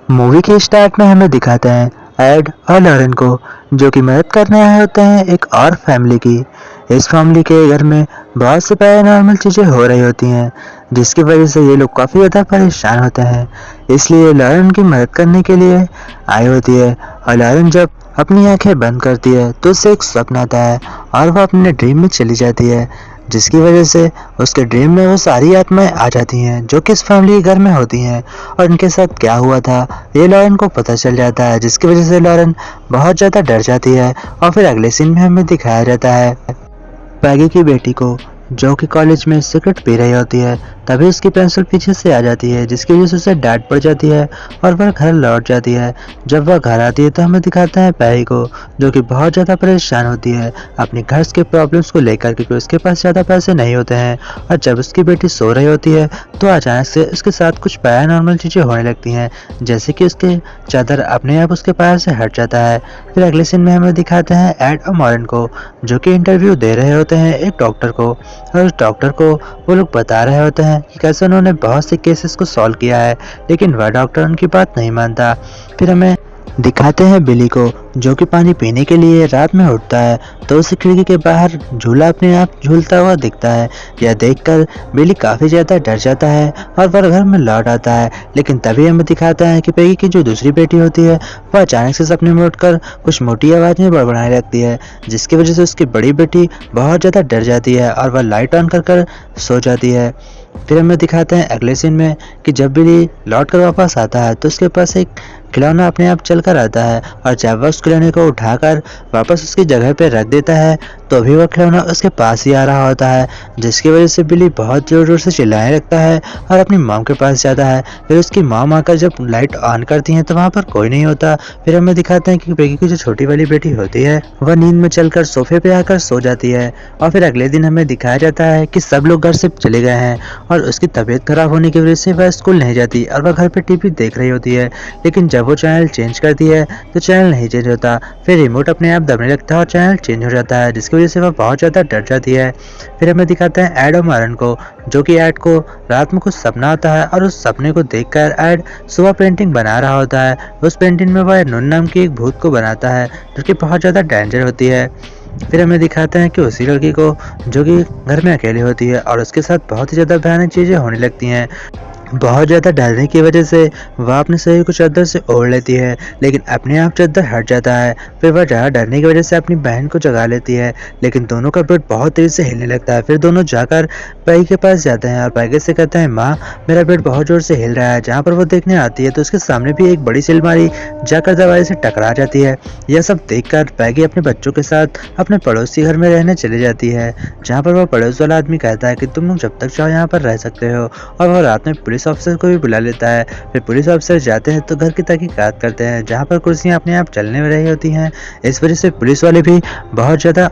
Movie के start में हमें दिखाते हैं एड और लॉरेन को, जो कि मदद करने आए होते हैं एक और फैमिली की। इस फैमिली के घर में बहुत सी पैरानॉर्मल चीज़ें हो रही होती हैं, जिसकी वजह से ये लोग काफ़ी ज़्यादा परेशान होते हैं। इसलिए लॉरेन की मदद करने के लिए आई होती है। और लॉरेन जब अपनी आंखें बंद करती है तो उसे एक सपना आता है और वह अपने ड्रीम में चली जाती है, जिसकी वजह से उसके ड्रीम में वो सारी आत्माएं आ जाती हैं जो कि इस फैमिली के घर में होती हैं। और इनके साथ क्या हुआ था ये लॉरेन को पता चल जाता है, जिसकी वजह से लॉरेन बहुत ज़्यादा डर जाती है। और फिर अगले सीन में हमें दिखाया जाता है पैगी की बेटी को, जो कि कॉलेज में सिगरेट पी रही होती है। तभी उसकी पेंसिल पीछे से आ जाती है, जिसकी वजह से उसे डांट पड़ जाती है और वह घर लौट जाती है। जब वह घर आती है तो हमें दिखाते हैं पैगी को, जो कि बहुत ज़्यादा परेशान होती है अपने घर के प्रॉब्लम्स को लेकर, क्योंकि उसके पास ज़्यादा पैसे नहीं होते हैं। और जब उसकी बेटी सो रही होती है तो अचानक से उसके साथ कुछ पैरानॉर्मल चीज़ें होने लगती हैं, जैसे कि उसके चादर अपने आप उसके पैर से हट जाता है। फिर अगले सीन में हमें दिखाते हैं एड और मॉर्गन को, जो कि इंटरव्यू दे रहे होते हैं एक डॉक्टर को। और उस डॉक्टर को वो लोग बता रहे होते हैं कि कैसे उन्होंने बहुत से केसेस को सॉल्व किया है, लेकिन वह डॉक्टर उनकी बात नहीं मानता। फिर हमें दिखाते हैं बिली को, जो कि पानी पीने के लिए रात में उठता है तो उसे खिड़की के बाहर झूला अपने आप झूलता हुआ दिखता है। यह देखकर बिली काफ़ी ज़्यादा डर जाता है और वह घर में लौट आता है। लेकिन तभी हमें दिखाता है कि पैगी की जो दूसरी बेटी होती है वह अचानक से सपने में उठकर कुछ मोटी आवाज़ में बड़बड़ाने लगती है, जिसकी वजह से उसकी बड़ी बेटी बहुत ज़्यादा डर जाती है और वह लाइट ऑन कर सो जाती है। फिर हमें दिखाते हैं अगले सीन में कि जब बिली लौट कर वापस आता है तो उसके पास एक खिलौना अपने आप चल कर आता है। और जब वह उस खिलौने को उठाकर वापस उसकी जगह पर रख देता है तो भी वह खिलौना उसके पास ही आ रहा होता है, जिसकी वजह से बिली बहुत ज़ोर ज़ोर से चिल्लाने लगता है और अपनी मॉम के पास जाता है। फिर उसकी मॉम आकर जब लाइट ऑन करती हैं तो वहाँ पर कोई नहीं होता। फिर हमें दिखाते हैं कि पैगी की जो छोटी वाली बेटी होती है वह नींद में चलकर सोफे पे आकर सो जाती है। और फिर अगले दिन हमें दिखाया जाता है कि सब लोग घर से चले गए हैं और उसकी तबीयत खराब होने की वजह से वह स्कूल नहीं जाती और वह घर पे टीवी देख रही होती है। लेकिन जब वो चैनल चेंज करती है तो चैनल नहीं चेंज होता। फिर रिमोट अपने आप दबने लगता है और चैनल चेंज हो जाता है, जिसकी वजह से वह बहुत ज़्यादा डर जाती है। फिर हमें दिखाते हैं एड और मॉर्गन को, जो कि एड को रात में कुछ सपना आता है और उस सपने को देखकर एड सुबह पेंटिंग बना रहा होता है। उस पेंटिंग में वह नून नाम की एक भूत को बनाता है, जो कि बहुत ज़्यादा डेंजर होती है। फिर हमें दिखाते हैं कि उसी लड़की को, जो कि घर में अकेली होती है और उसके साथ बहुत ही ज़्यादा भयानक चीज़ें होने लगती हैं। बहुत ज़्यादा डरने की वजह से वह अपने शरीर को चादर से ओढ़ लेती है, लेकिन अपने आप चादर हट जाता है। फिर वह ज़्यादा डरने की वजह से अपनी बहन को जगा लेती है, लेकिन दोनों का बेड बहुत तेज़ी से हिलने लगता है। फिर दोनों जाकर पैगी के पास जाते हैं और पैगी से कहते हैं, माँ मेरा बेड बहुत ज़ोर से हिल रहा है। जहाँ पर वो देखने आती है तो उसके सामने भी एक बड़ी सी अलमारी जाकर दरवाजे से टकरा जाती है। यह सब देखकर पैगी अपने बच्चों के साथ अपने पड़ोसी घर में रहने चली जाती है, जहाँ पर वह पड़ोस वाला आदमी कहता है कि तुम लोग जब तक चाहो यहाँ पर रह सकते हो। और वह रात में पुलिस ऑफिसर को भी बुला लेता है। फिर पुलिस ऑफिसर जाते हैं तो घर की तहकीकात करते हैं, जहाँ पर कुर्सियाँ अपने आप चलने में रही होती हैं। इस वजह से पुलिस वाले भी बहुत ज़्यादा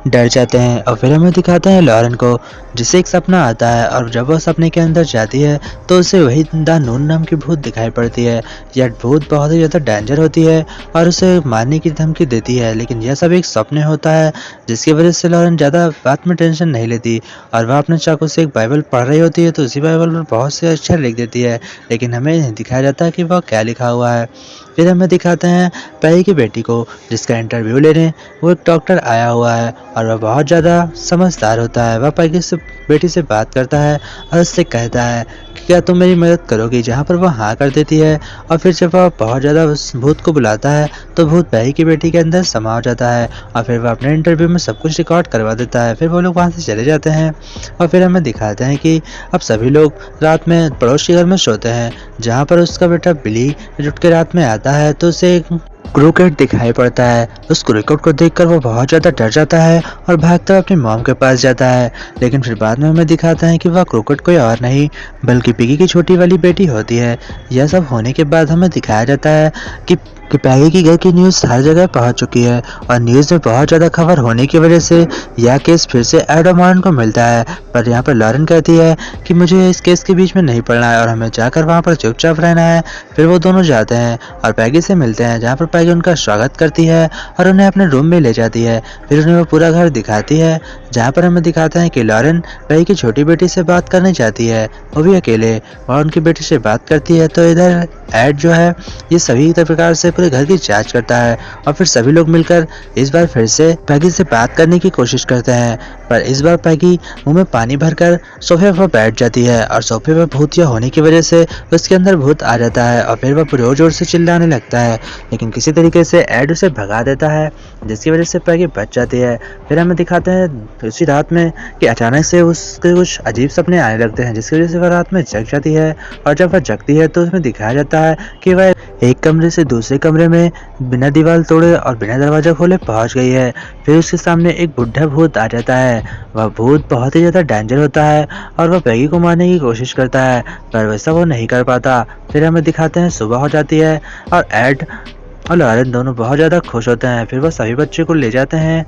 डर जाते हैं। और फिर हमें दिखाते हैं लॉरेन को, जिसे एक सपना आता है और जब वह सपने के अंदर जाती है तो उसे वही द नून नाम की भूत दिखाई पड़ती है। यह भूत बहुत ही ज़्यादा डेंजर होती है और उसे मारने की धमकी देती है, लेकिन यह सब एक सपने होता है, जिसकी वजह से लॉरेन ज़्यादा बात में टेंशन नहीं लेती और वह अपने चाकू से एक बाइबल पढ़ रही होती है तो उसी बाइबल पर बहुत से अक्षर लिख देती है, लेकिन हमें नहीं दिखाया जाता है कि वह क्या लिखा हुआ है। फिर हमें दिखाते हैं पैगी की बेटी को, जिसका इंटरव्यू लेने वो एक डॉक्टर आया हुआ है और वह बहुत ज़्यादा समझदार होता है। वह पैगी से बेटी से बात करता है और उससे कहता है कि क्या तुम मेरी मदद करोगी, जहाँ पर वह हाँ कर देती है। और फिर जब वह बहुत ज़्यादा उस भूत को बुलाता है तो भूत पैगी की बेटी के अंदर समा हो जाता है और फिर वह अपने इंटरव्यू में सब कुछ रिकॉर्ड करवा देता है। फिर वो लोग वहाँ से चले जाते हैं और फिर हमें दिखाते हैं कि अब सभी लोग रात में पड़ोस के घर में सोते हैं, जहाँ पर उसका बेटा बिली उठ के रात में आता है तो उसे एक क्रिकेट दिखाई पड़ता है। उस क्रिकेट को देखकर वो बहुत ज़्यादा डर जाता है और भागकर अपनी मॉम के पास जाता है, लेकिन फिर बाद में हमें दिखाता है कि वह क्रिकेट कोई और नहीं बल्कि पिगी की छोटी वाली बेटी होती है। यह सब होने के बाद हमें दिखाया जाता है कि पैगी की घर की न्यूज़ हर जगह पहुंच चुकी है और न्यूज़ में बहुत ज़्यादा खबर होने की वजह से यह केस फिर से एड और मॉर्गन को मिलता है। पर यहाँ पर लॉरेन कहती है कि मुझे इस केस के बीच में नहीं पड़ना है और हमें जाकर वहाँ पर चुपचाप रहना है। फिर वो दोनों जाते हैं और पैगी से मिलते हैं, जहाँ पर पैगी उनका स्वागत करती है और उन्हें अपने रूम में ले जाती है। फिर उन्हें वो पूरा घर दिखाती है, जहाँ पर हमें दिखाता है कि लॉरेन पैगी की छोटी बेटी से बात करने जाती है, वो भी अकेले, और उनकी बेटी से बात करती है। तो इधर एड जो है ये सभी प्रकार से पूरे घर की जांच करता है और फिर सभी लोग मिलकर इस बार फिर से पैगी से बात करने की कोशिश करते हैं। पर इस बार पैगी मुंह में पानी भरकर सोफे पर बैठ जाती है और सोफे पर भूतिया होने की वजह से उसके अंदर भूत आ जाता है और फिर वह जोर जोर से चिल्लाने लगता है, लेकिन किसी तरीके से एड उसे भगा देता है, जिसकी वजह से पैगी बच जाती है। फिर हमें दिखाते हैं उसी रात में कि अचानक से उसके कुछ अजीब सपने आने लगते हैं, जिसकी वजह से वह रात में जग जाती है। और जब वह जगती है तो उसमें दिखाया जाता है कि वह एक कमरे से दूसरे कमरे में बिना दीवार तोड़े और बिना दरवाजा खोले पहुंच गई है। फिर उसके सामने एक बुढ़ा भूत आ जाता है। वह भूत बहुत ही ज़्यादा डेंजर होता है और वह पैगी को मारने की कोशिश करता है, पर वैसा वो नहीं कर पाता। फिर हमें दिखाते हैं सुबह हो जाती है और एड और लॉरेन दोनों बहुत ज़्यादा खुश होते हैं। फिर वह सभी बच्चे को ले जाते हैं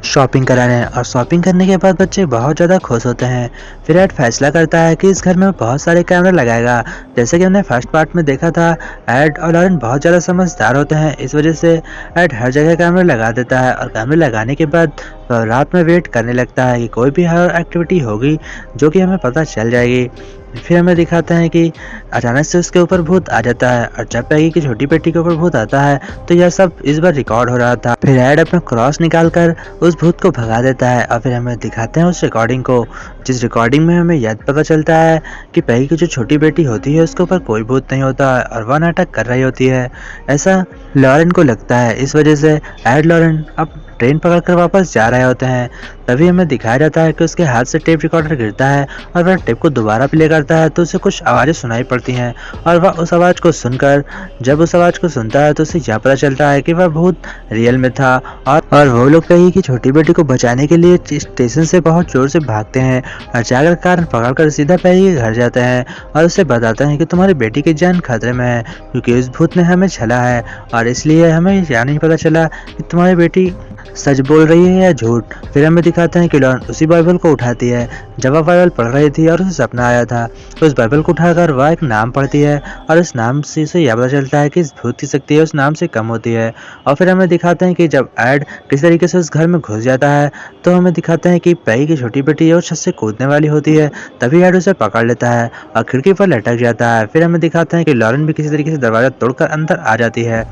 शॉपिंग कराने, और शॉपिंग करने के बाद बच्चे बहुत ज़्यादा खुश होते हैं। फिर एड फैसला करता है कि इस घर में बहुत सारे कैमरे लगाएगा। जैसे कि हमने फर्स्ट पार्ट में देखा था, एड और लॉरेन बहुत ज़्यादा समझदार होते हैं, इस वजह से एड हर जगह कैमरे लगा देता है और कैमरे लगाने के बाद वह रात में वेट करने लगता है कि कोई भी हर एक्टिविटी होगी जो कि हमें पता चल जाएगी। फिर हमें दिखाते हैं कि अचानक से उसके ऊपर भूत आ जाता है, और जब पैगी की छोटी बेटी के ऊपर भूत आता है तो यह सब इस बार रिकॉर्ड हो रहा था। फिर एड अपना क्रॉस निकालकर उस भूत को भगा देता है और फिर हमें दिखाते हैं उस रिकॉर्डिंग को, जिस रिकॉर्डिंग में हमें यह पता चलता है कि पैगी की जो छोटी बेटी होती है उसके ऊपर कोई भूत नहीं होता है और वह नाटक कर रही होती है, ऐसा लॉरेन को लगता है। इस वजह से एड लॉरेन अब ट्रेन पकड़कर वापस जा रहे होते हैं। तभी हमें दिखाया जाता है कि उसके हाथ से टेप रिकॉर्डर गिरता है और वह टेप को दोबारा प्ले करता है तो उसे कुछ आवाज़ें सुनाई पड़ती हैं, और वह उस आवाज़ को सुनकर जब उस आवाज़ को सुनता है तो उसे यह पता चलता है कि वह भूत रियल में था। और वो लोग पैगी की छोटी बेटी को बचाने के लिए स्टेशन से बहुत जोर से भागते हैं और जाकर कार पकड़कर सीधा पैगी के घर जाते हैं और उसे बताते हैं कि तुम्हारी बेटी की जान खतरे में है, क्योंकि उस भूत ने हमें छला है और इसलिए हमें यह नहीं पता चला कि तुम्हारी बेटी सच बोल रही है या झूठ। फिर हमें दिखाते हैं कि लॉरेन उसी बाइबल को उठाती है जब वह बाइबल पढ़ रही थी और उसे सपना आया था, तो उस बाइबल को उठाकर वह एक नाम पढ़ती है और इस नाम से उसे यह पता चलता है कि इस भूत की शक्ति उस नाम से कम होती है। और फिर हमें दिखाते हैं कि जब एड किस तरीके से उस घर में घुस जाता है तो हमें दिखाते हैं कि पैगी की छोटी बेटी उस छत से कूदने वाली होती है, तभी एड उसे पकड़ लेता है और खिड़की पर लटक जाता है। फिर हमें दिखाते हैं कि लॉरेन भी किसी तरीके से दरवाजा तोड़कर अंदर आ जाती है,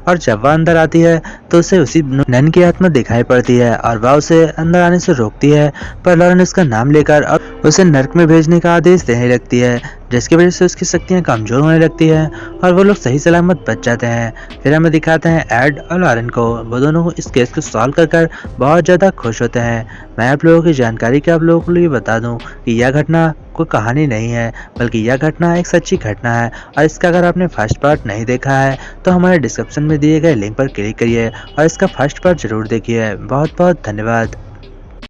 और जब वह अंदर आती है तो उसे उसी नन की आत्मा दिखाई पड़ती है और वह उसे अंदर आने से रोकती है, पर लॉरेन उसका नाम लेकर और उसे नर्क में भेजने का आदेश देने लगती है, जिसकी वजह से उसकी शक्तियां कमजोर होने लगती है और वो लोग सही सलामत बच जाते हैं। फिर हमें दिखाते हैं एड और लॉरेन को, वो दोनों इस केस को सॉल्व कर बहुत ज़्यादा खुश होते हैं। मैं आप लोगों की जानकारी के आप लोगों को लिए बता दूं कि यह घटना कोई कहानी नहीं है, बल्कि यह घटना एक सच्ची घटना है, और इसका अगर आपने फर्स्ट पार्ट नहीं देखा है तो हमारे डिस्क्रिप्शन में दिए गए लिंक पर क्लिक करिए और इसका फर्स्ट पार्ट जरूर देखिए। बहुत बहुत धन्यवाद।